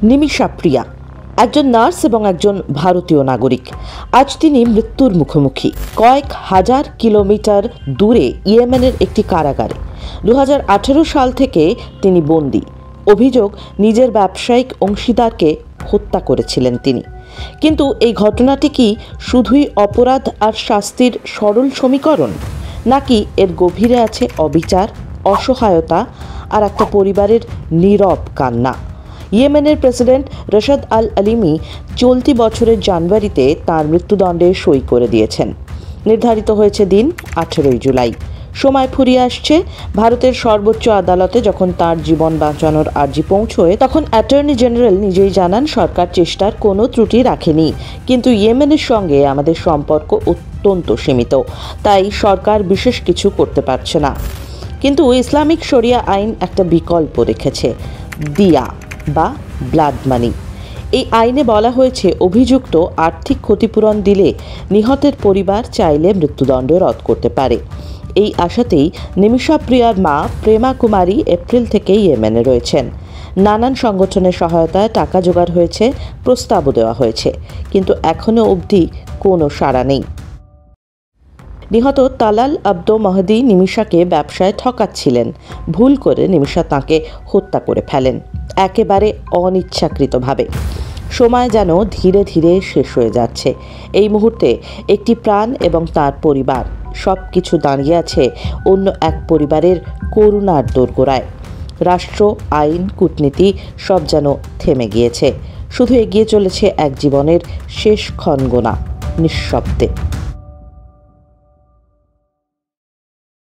নিমিষা প্রিয়া একজন নার্স এবং একজন ভারতীয় নাগরিক। আজ তিনি মৃত্যুর মুখোমুখি কয়েক হাজার কিলোমিটার দূরে ইয়েমেনের একটি কারাগারে। 2018 সাল থেকে তিনি বন্দী। অভিযোগ, নিজের ব্যবসায়িক অংশীদারকে হত্যা করেছিলেন তিনি। কিন্তু এই ঘটনাটি কি শুধুই অপরাধ আর শাস্তির সরল সমীকরণ, নাকি এর গভীরে আছে অবিচার, অসহায়তা আর একটা পরিবারের নীরব কান্না? ইয়েমেনের প্রেসিডেন্ট রশাদ আল আলিমি চলতি বছরের জানুয়ারিতে তার মৃত্যুদণ্ডে সই করে দিয়েছেন। নির্ধারিত হয়েছে দিন 18 জুলাই। সময় ফুরিয়ে আসছে। ভারতের সর্বোচ্চ আদালতে যখন তার জীবন বাঁচানোর আর্জি পৌঁছয়, তখন অ্যাটর্নি জেনারেল নিজেই জানান সরকার চেষ্টার কোনো ত্রুটি রাখেনি, কিন্তু ইয়েমেনের সঙ্গে আমাদের সম্পর্ক অত্যন্ত সীমিত, তাই সরকার বিশেষ কিছু করতে পারছে না। কিন্তু ইসলামিক শরিয়া আইন একটা বিকল্প রেখেছে, দিয়া বা ব্লাড মানি। এই আইনে বলা হয়েছে অভিযুক্ত আর্থিক ক্ষতিপূরণ দিলে নিহতের পরিবার চাইলে মৃত্যুদণ্ড রদ করতে পারে। এই আশাতেই নিমিষা প্রিয়ার মা প্রেমা কুমারী এপ্রিল থেকেই ইয়েমেনে রয়েছেন। নানান সংগঠনের সহায়তায় টাকা জোগাড় হয়েছে, প্রস্তাবও দেওয়া হয়েছে, কিন্তু এখনও অবধি কোনো সাড়া নেই। নিহত তালাল আব্দো মাহদি নিমিষাকে ব্যবসায় ঠকাচ্ছিলেন। ভুল করে নিমিষা তাঁকে হত্যা করে ফেলেন, একেবারে অনিচ্ছাকৃতভাবে। সময় যেন ধীরে ধীরে শেষ হয়ে যাচ্ছে। এই মুহূর্তে একটি প্রাণ এবং তার পরিবার, সব কিছু দাঁড়িয়ে আছে অন্য এক পরিবারের করুণার দোরগোড়ায়। রাষ্ট্র, আইন, কূটনীতি সব যেন থেমে গিয়েছে। শুধু এগিয়ে চলেছে এক জীবনের শেষ ক্ষণগোনা, নিঃশব্দে।